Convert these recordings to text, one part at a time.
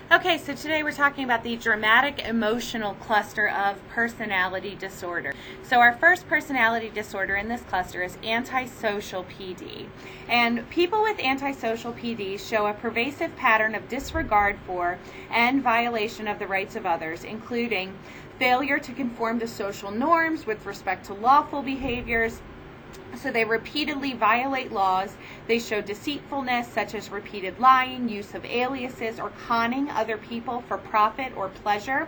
Okay, so today we're talking about the dramatic emotional cluster of personality disorder. So our first personality disorder in this cluster is antisocial PD. And people with antisocial PD show a pervasive pattern of disregard for and violation of the rights of others, including failure to conform to social norms with respect to lawful behaviors. So they repeatedly violate laws. They show deceitfulness, such as repeated lying, use of aliases, or conning other people for profit or pleasure.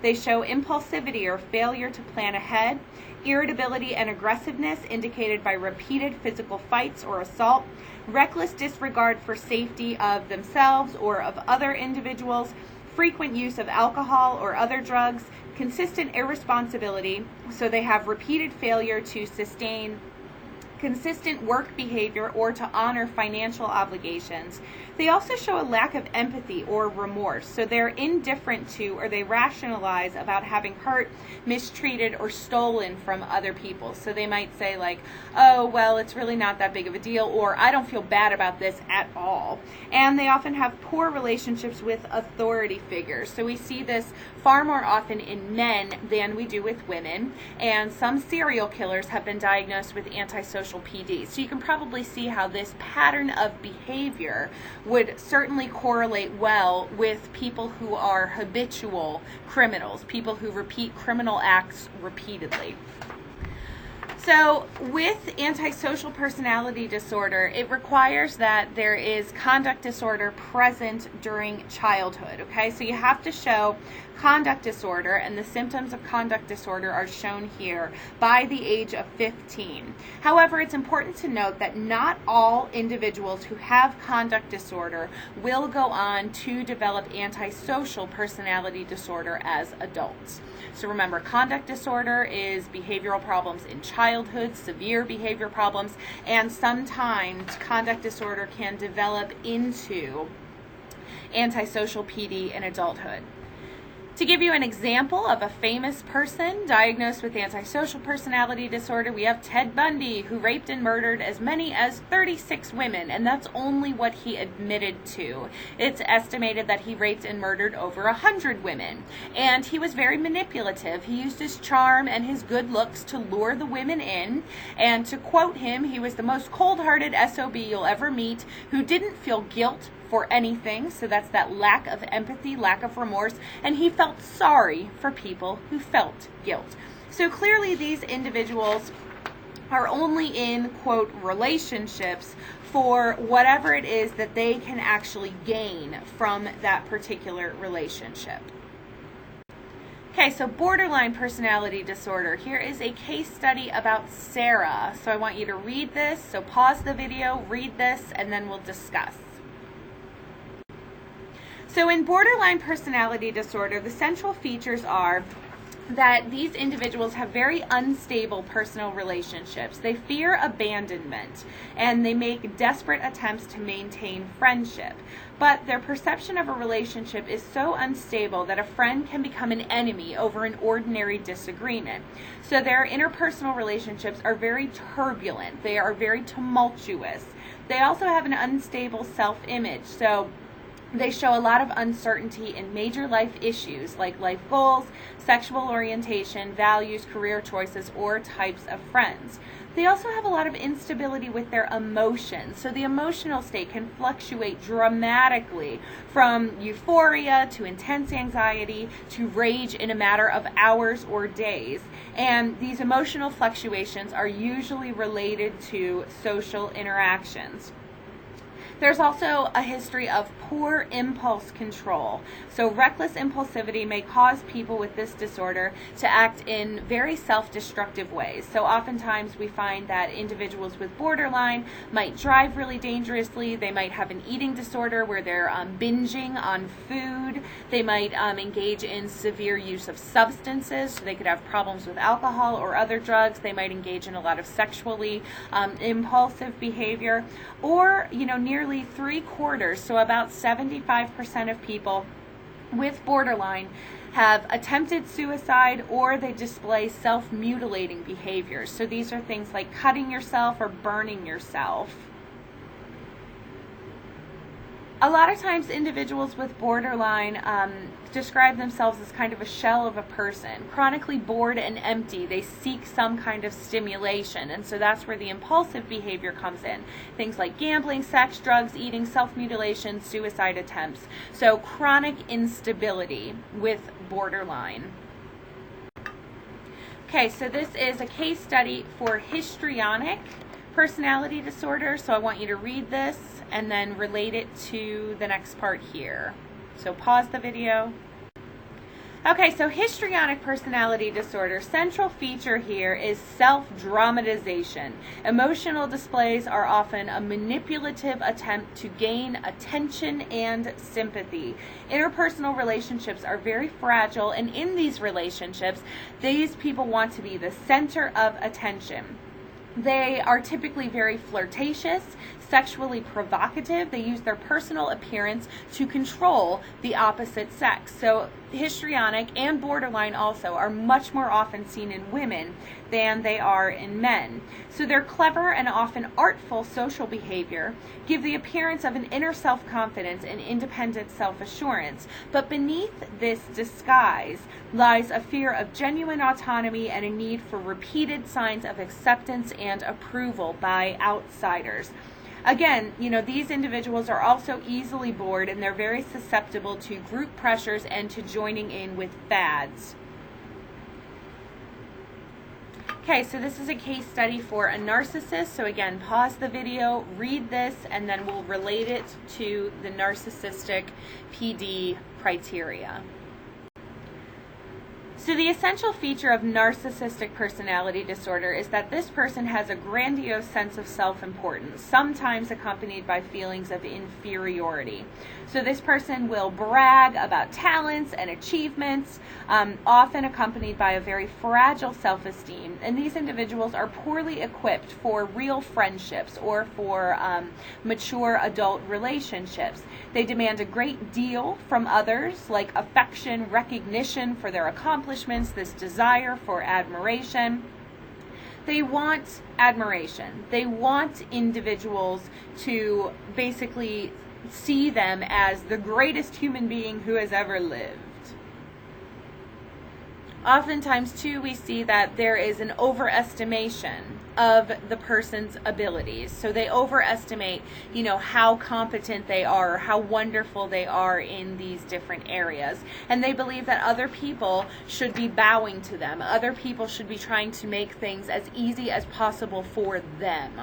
They show impulsivity or failure to plan ahead, irritability and aggressiveness indicated by repeated physical fights or assault, reckless disregard for safety of themselves or of other individuals, frequent use of alcohol or other drugs, consistent irresponsibility. So they have repeated failure to sustain consistent work behavior or to honor financial obligations. They also show a lack of empathy or remorse. So they're indifferent to, or they rationalize about having hurt, mistreated, or stolen from other people. So they might say like, oh, well, it's really not that big of a deal, or I don't feel bad about this at all. And they often have poor relationships with authority figures. So we see this far more often in men than we do with women. And some serial killers have been diagnosed with antisocial PD. So you can probably see how this pattern of behavior would certainly correlate well with people who are habitual criminals, people who repeat criminal acts repeatedly. So with antisocial personality disorder, it requires that there is conduct disorder present during childhood, okay? So you have to show conduct disorder, and the symptoms of conduct disorder are shown here by the age of 15. However, it's important to note that not all individuals who have conduct disorder will go on to develop antisocial personality disorder as adults. So remember, conduct disorder is behavioral problems in childhood, severe behavior problems, and sometimes conduct disorder can develop into antisocial PD in adulthood. To give you an example of a famous person diagnosed with antisocial personality disorder, we have Ted Bundy, who raped and murdered as many as 36 women, and that's only what he admitted to. It's estimated that he raped and murdered over 100 women, and he was very manipulative. He used his charm and his good looks to lure the women in, and to quote him, he was the most cold-hearted SOB you'll ever meet, who didn't feel guilt for anything. So that's that lack of empathy, lack of remorse, and he felt sorry for people who felt guilt. So clearly these individuals are only in, quote, relationships for whatever it is that they can actually gain from that particular relationship. Okay, so borderline personality disorder. Here is a case study about Sarah. So I want you to read this. So pause the video, read this, and then we'll discuss. So in borderline personality disorder, the central features are that these individuals have very unstable personal relationships. They fear abandonment, and they make desperate attempts to maintain friendship. But their perception of a relationship is so unstable that a friend can become an enemy over an ordinary disagreement. So their interpersonal relationships are very turbulent. They are very tumultuous. They also have an unstable self-image. So they show a lot of uncertainty in major life issues like life goals, sexual orientation, values, career choices, or types of friends. They also have a lot of instability with their emotions. So the emotional state can fluctuate dramatically from euphoria to intense anxiety to rage in a matter of hours or days. And these emotional fluctuations are usually related to social interactions. There's also a history of poor impulse control. So reckless impulsivity may cause people with this disorder to act in very self-destructive ways. So oftentimes we find that individuals with borderline might drive really dangerously. They might have an eating disorder where they're binging on food. They might engage in severe use of substances. So they could have problems with alcohol or other drugs. They might engage in a lot of sexually impulsive behavior. Or, nearly 3/4, so about 75% of people with borderline have attempted suicide, or they display self-mutilating behaviors. So these are things like cutting yourself or burning yourself. A lot of times individuals with borderline describe themselves as kind of a shell of a person, chronically bored and empty. They seek some kind of stimulation, and so that's where the impulsive behavior comes in. Things like gambling, sex, drugs, eating, self-mutilation, suicide attempts. So chronic instability with borderline. Okay, so this is a case study for histrionic personality disorder, so I want you to read this and then relate it to the next part here. So pause the video. Okay, so histrionic personality disorder, central feature here is self-dramatization. Emotional displays are often a manipulative attempt to gain attention and sympathy. Interpersonal relationships are very fragile, and in these relationships, these people want to be the center of attention. They are typically very flirtatious, sexually provocative. They use their personal appearance to control the opposite sex. So histrionic and borderline also are much more often seen in women than they are in men. So their clever and often artful social behavior give the appearance of an inner self-confidence and independent self-assurance. But beneath this disguise lies a fear of genuine autonomy and a need for repeated signs of acceptance and approval by outsiders. Again, these individuals are also easily bored, and they're very susceptible to group pressures and to joining in with fads. Okay, so this is a case study for a narcissist. So again, pause the video, read this, and then we'll relate it to the narcissistic PD criteria. So the essential feature of narcissistic personality disorder is that this person has a grandiose sense of self-importance, sometimes accompanied by feelings of inferiority. So this person will brag about talents and achievements, often accompanied by a very fragile self-esteem. And these individuals are poorly equipped for real friendships or for mature adult relationships. They demand a great deal from others, like affection, recognition for their accomplishments, this desire for admiration. They want admiration. They want individuals to basically see them as the greatest human being who has ever lived. Oftentimes, too, we see that there is an overestimation of the person's abilities. So they overestimate, how competent they are, or how wonderful they are in these different areas. And they believe that other people should be bowing to them. Other people should be trying to make things as easy as possible for them.